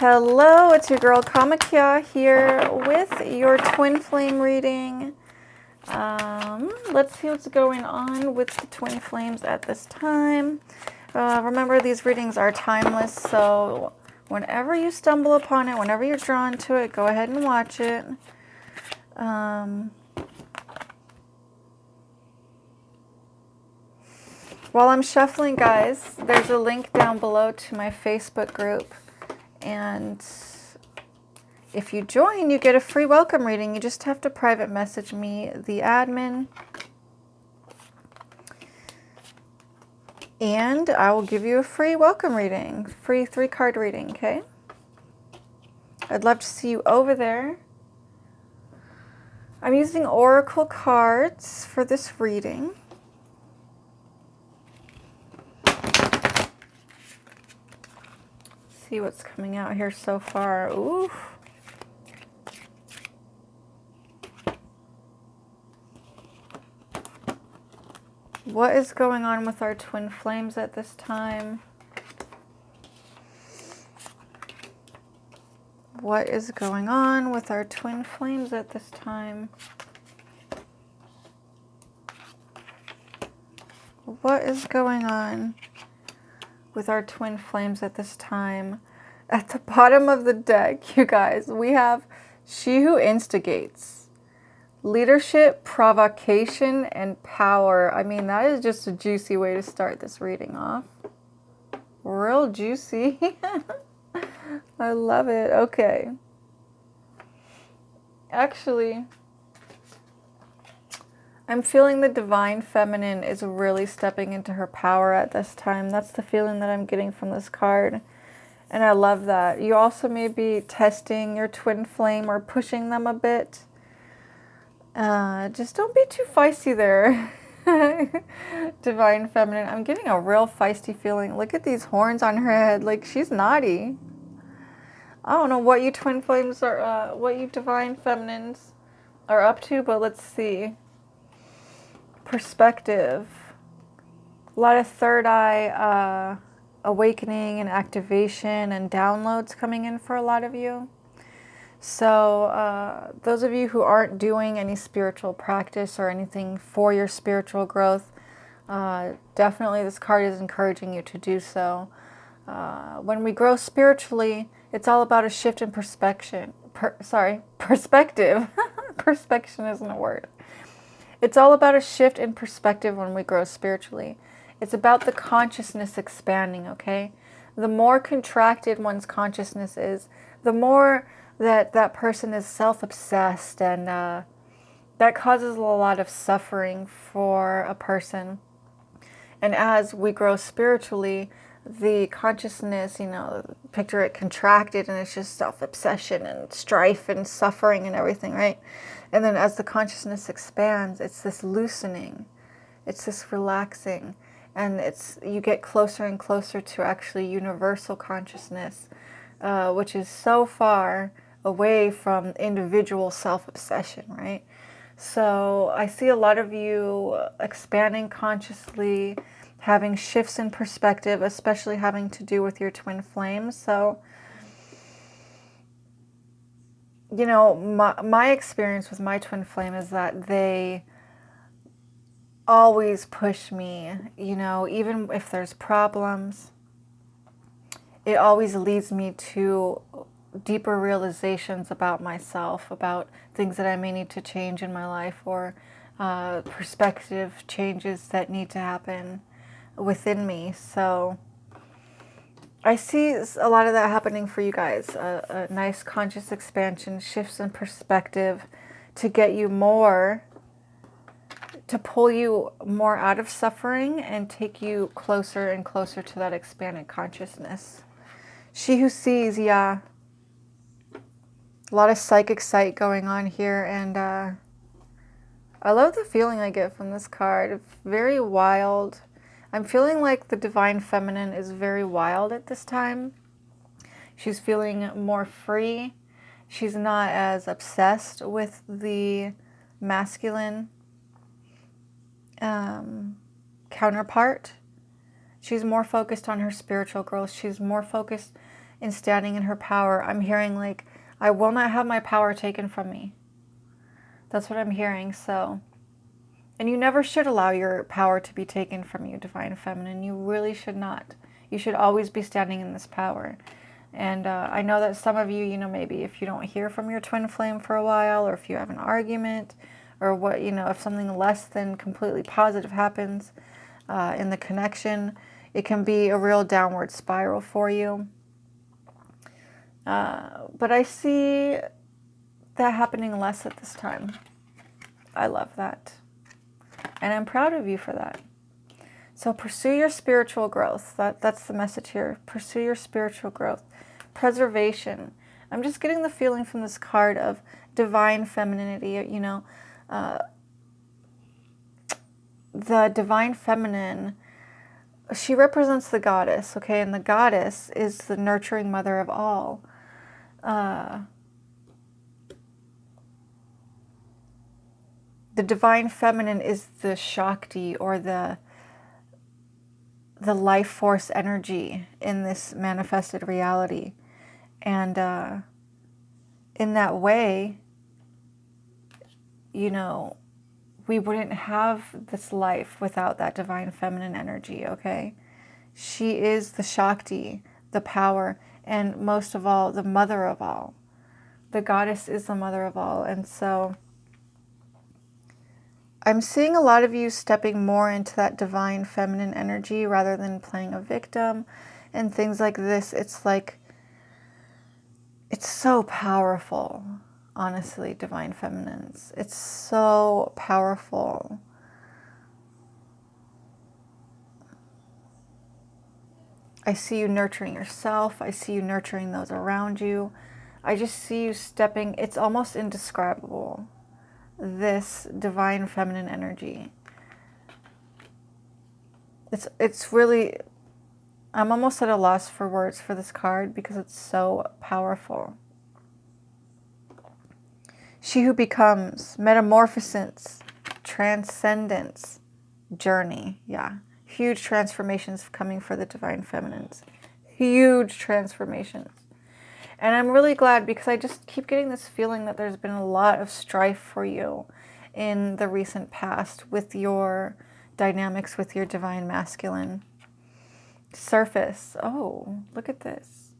Hello, it's your girl Kamakia here with your twin flame reading. Let's see what's going on with the twin flames at this time. Remember, these readings are timeless, so whenever you stumble upon it, whenever you're drawn to it, go ahead and watch it. While I'm shuffling, guys, there's a link down below to my Facebook group, and if you join, you get a free welcome reading. You just have to private message me, the admin, and I will give you a free welcome reading, free 3-card reading, okay? I'd love to see you over there. I'm using oracle cards for this reading. See what's coming out here so far. Ooh. What is going on with our twin flames at this time? What is going on with our twin flames at this time? What is going on with our twin flames at this time? At the bottom of the deck, you guys, we have She Who Instigates. Leadership, provocation, and power. I mean, that is just a juicy way to start this reading off. Real juicy. I love it. Okay. Actually, I'm feeling the divine feminine is really stepping into her power at this time. That's the feeling that I'm getting from this card. And I love that. You also may be testing your twin flame or pushing them a bit. Just don't be too feisty there. Divine feminine. I'm getting a real feisty feeling. Look at these horns on her head. Like, she's naughty. I don't know what you twin flames are, what you divine feminines are up to, but let's see. Perspective. A lot of third eye awakening and activation and downloads coming in for a lot of you. So those of you who aren't doing any spiritual practice or anything for your spiritual growth, definitely this card is encouraging you to do so. When we grow spiritually, it's all about a shift in perspective. Perspective. Perspection isn't a word. It's all about a shift in perspective when we grow spiritually. It's about the consciousness expanding, okay? The more contracted one's consciousness is, the more that person is self-obsessed, and that causes a lot of suffering for a person. And as we grow spiritually, the consciousness, picture it contracted, and it's just self-obsession and strife and suffering and everything, right? And then as the consciousness expands, it's this loosening, it's this relaxing, and you get closer and closer to actually universal consciousness, which is so far away from individual self-obsession, right? So I see a lot of you expanding consciously, having shifts in perspective, especially having to do with your twin flames. So, my experience with my twin flame is that they always push me, even if there's problems, it always leads me to deeper realizations about myself, about things that I may need to change in my life, or perspective changes that need to happen within me. So I see a lot of that happening for you guys. A nice conscious expansion, shifts in perspective to get you more, to pull you more out of suffering and take you closer and closer to that expanded consciousness. She who sees, yeah. A lot of psychic sight going on here, and I love the feeling I get from this card. Very wild. I'm feeling like the divine feminine is very wild at this time. She's feeling more free. She's not as obsessed with the masculine counterpart. She's more focused on her spiritual growth. She's more focused in standing in her power. I'm hearing like, I will not have my power taken from me. That's what I'm hearing. So, and you never should allow your power to be taken from you, Divine Feminine. You really should not. You should always be standing in this power. And I know that some of you, maybe if you don't hear from your twin flame for a while, or if you have an argument, or what, if something less than completely positive happens in the connection, it can be a real downward spiral for you. But I see that happening less at this time. I love that. And I'm proud of you for that. So pursue your spiritual growth. That's the message here. Pursue your spiritual growth. Preservation. I'm just getting the feeling from this card of divine femininity, the divine feminine, she represents the goddess, okay? And the goddess is the nurturing mother of all. The divine feminine is the Shakti, or the life force energy in this manifested reality. And in that way, we wouldn't have this life without that divine feminine energy, okay? She is the Shakti, the power, and most of all, the mother of all. The goddess is the mother of all. And so I'm seeing a lot of you stepping more into that divine feminine energy rather than playing a victim and things like this. It's like, it's so powerful, honestly, divine feminines. It's so powerful. I see you nurturing yourself. I see you nurturing those around you. I just see you stepping, it's almost indescribable, this divine feminine energy. It's really, I'm almost at a loss for words for this card because it's so powerful. She who becomes, metamorphosis, transcendence, journey. Yeah, huge transformations coming for the divine feminines. Huge transformations. And I'm really glad because I just keep getting this feeling that there's been a lot of strife for you in the recent past with your dynamics with your divine masculine. Surface. Oh, look at this.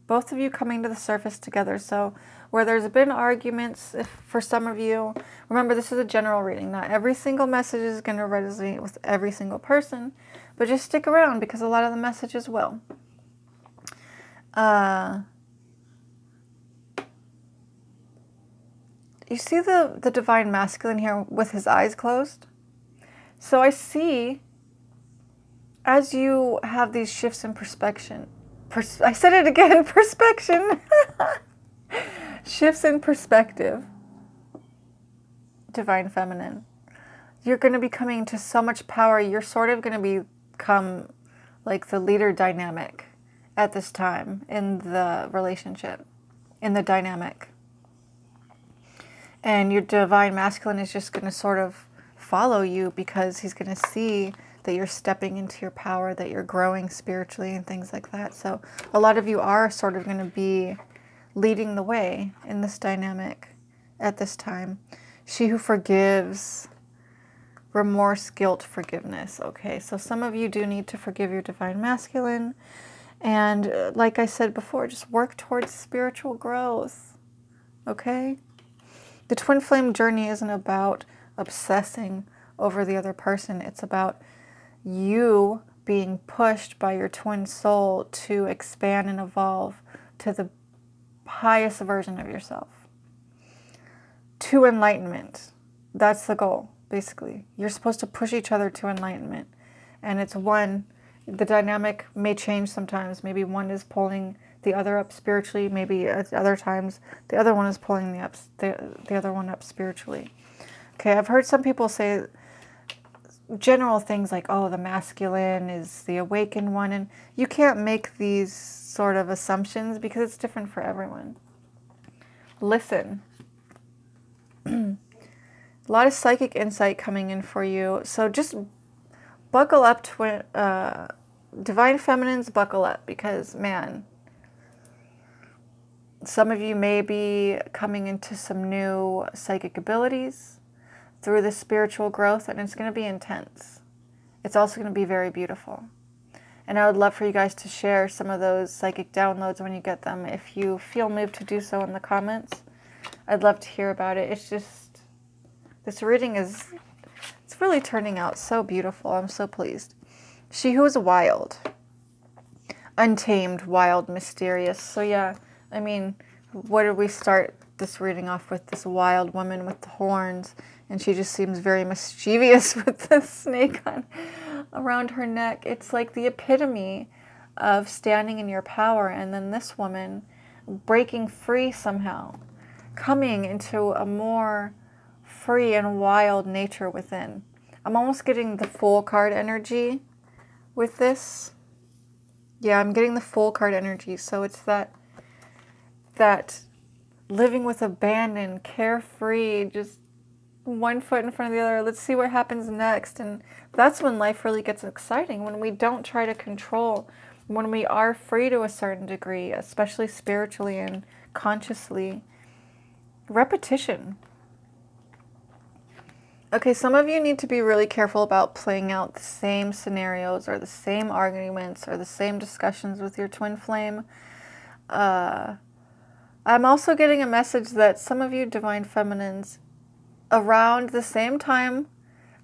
Both of you coming to the surface together. So where there's been arguments, if for some of you, remember this is a general reading. Not every single message is going to resonate with every single person, but just stick around because a lot of the messages will. You see the divine masculine here with his eyes closed? So I see, as you have these shifts in perspection, I said it again, perspection. Shifts in perspective, divine feminine. You're going to be coming to so much power. You're sort of going to become like the leader dynamic at this time in the relationship, in the dynamic. And your divine masculine is just going to sort of follow you because he's going to see that you're stepping into your power, that you're growing spiritually and things like that. So a lot of you are sort of going to be leading the way in this dynamic at this time. She who forgives, remorse, guilt, forgiveness. Okay, so some of you do need to forgive your divine masculine. And like I said before, just work towards spiritual growth. Okay? The twin flame journey isn't about obsessing over the other person. It's about you being pushed by your twin soul to expand and evolve to the highest version of yourself. To enlightenment. That's the goal, basically. You're supposed to push each other to enlightenment. And it's one, the dynamic may change sometimes. Maybe one is pulling the other up spiritually. Maybe at other times the other one is pulling the other one up spiritually. Okay, I've heard some people say general things like, oh, the masculine is the awakened one. And you can't make these sort of assumptions because it's different for everyone. Listen. A lot of psychic insight coming in for you. So just buckle up, divine feminines, buckle up because, man, Some of you may be coming into some new psychic abilities through this spiritual growth, and it's going to be intense. It's also going to be very beautiful. And I would love for you guys to share some of those psychic downloads when you get them. If you feel moved to do so in the comments, I'd love to hear about it. It's just, this reading it's really turning out so beautiful. I'm so pleased. She who is wild, untamed, wild, mysterious. So yeah, I mean, what did we start this reading off with? This wild woman with the horns, and she just seems very mischievous with the snake around her neck. It's like the epitome of standing in your power, and then this woman breaking free somehow, coming into a more free and wild nature within. I'm almost getting the Fool card energy with this. Yeah, I'm getting the Fool card energy. So it's that living with abandon, carefree, just one foot in front of the other. Let's see what happens next. And that's when life really gets exciting, when we don't try to control, when we are free to a certain degree, especially spiritually and consciously. Repetition. Okay, some of you need to be really careful about playing out the same scenarios or the same arguments or the same discussions with your twin flame. I'm also getting a message that some of you divine feminines, around the same time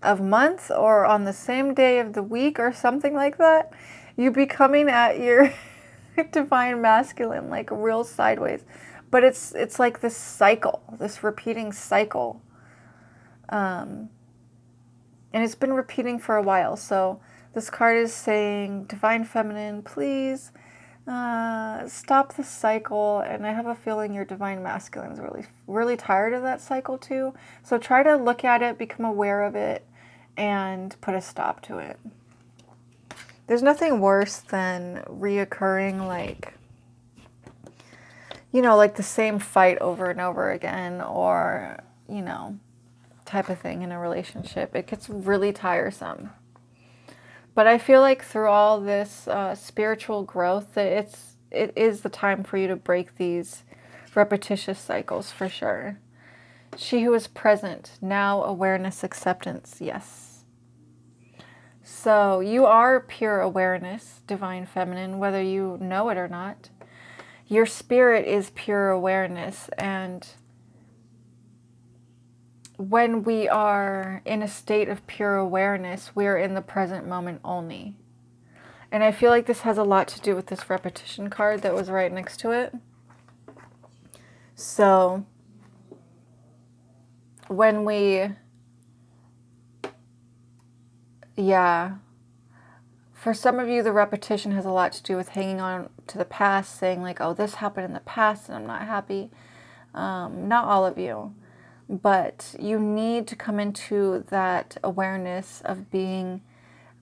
of month or on the same day of the week or something like that, you be coming at your divine masculine like real sideways. But it's like this cycle, this repeating cycle. And it's been repeating for a while. So this card is saying, Divine Feminine, please stop the cycle. And I have a feeling your Divine Masculine is really, really tired of that cycle too. So try to look at it, become aware of it, and put a stop to it. There's nothing worse than reoccurring, like, you know, like the same fight over and over again, or, you know, type of thing in a relationship. It gets really tiresome. But I feel like through all this spiritual growth, that it is the time for you to break these repetitious cycles for sure. She who is present, now awareness, acceptance, yes. So you are pure awareness, Divine Feminine, whether you know it or not. Your spirit is pure awareness, and when we are in a state of pure awareness, we are in the present moment only. And I feel like this has a lot to do with this repetition card that was right next to it. So when we, yeah, for some of you, the repetition has a lot to do with hanging on to the past, saying like, oh, this happened in the past and I'm not happy. Not all of you. But you need to come into that awareness of being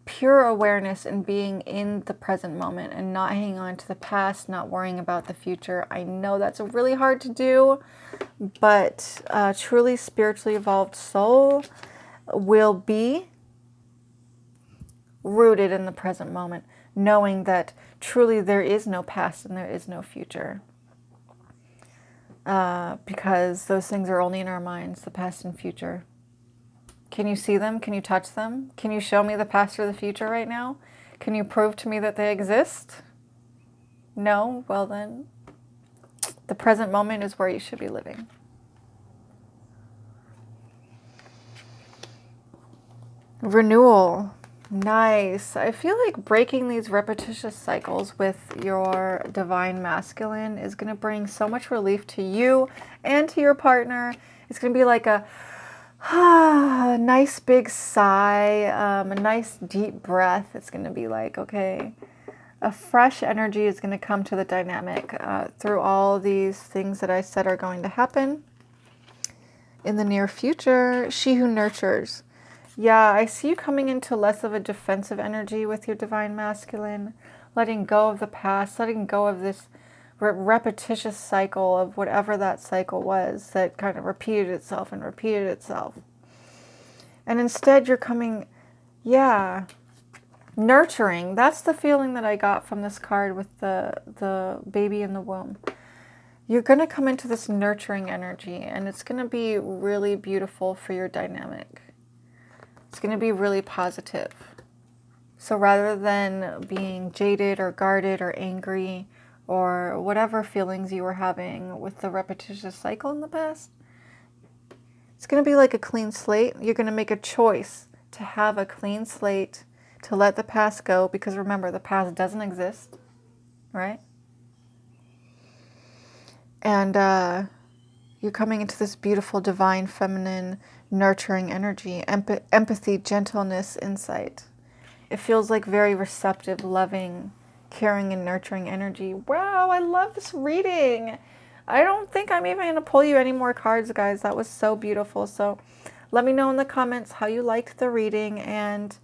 pure awareness and being in the present moment and not hanging on to the past, not worrying about the future. I know that's really hard to do, but a truly spiritually evolved soul will be rooted in the present moment, knowing that truly there is no past and there is no future. Because those things are only in our minds, the past and future. Can you see them? Can you touch them? Can you show me the past or the future right now? Can you prove to me that they exist? No? Well then, the present moment is where you should be living. Renewal. Nice. I feel like breaking these repetitious cycles with your Divine Masculine is going to bring so much relief to you and to your partner. It's going to be like a nice big sigh, a nice deep breath. It's going to be like, okay, a fresh energy is going to come to the dynamic through all these things that I said are going to happen in the near future. She who nurtures. Yeah, I see you coming into less of a defensive energy with your Divine Masculine, letting go of the past, letting go of this repetitious cycle of whatever that cycle was that kind of repeated itself and repeated itself. And instead you're coming, yeah, nurturing. That's the feeling that I got from this card with the baby in the womb. you're going to come into this nurturing energy, and it's going to be really beautiful for your dynamic. It's going to be really positive. So rather than being jaded or guarded or angry or whatever feelings you were having with the repetitious cycle in the past, it's going to be like a clean slate. You're going to make a choice to have a clean slate, to let the past go, because remember, the past doesn't exist, right? And you're coming into this beautiful, divine, feminine, nurturing energy, empathy, gentleness, insight. It feels like very receptive, loving, caring, and nurturing energy. Wow, I love this reading. I don't think I'm even going to pull you any more cards, guys. That was so beautiful. So let me know in the comments how you liked the reading. And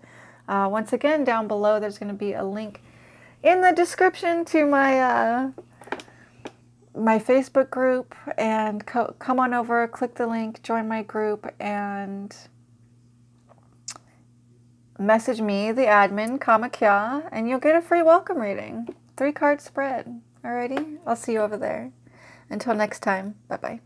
once again, down below, there's going to be a link in the description to my my Facebook group, and come on over, click the link, join my group, and message me, the admin, Kamakya, and you'll get a free welcome reading. 3-card spread. Alrighty? I'll see you over there. Until next time, bye-bye.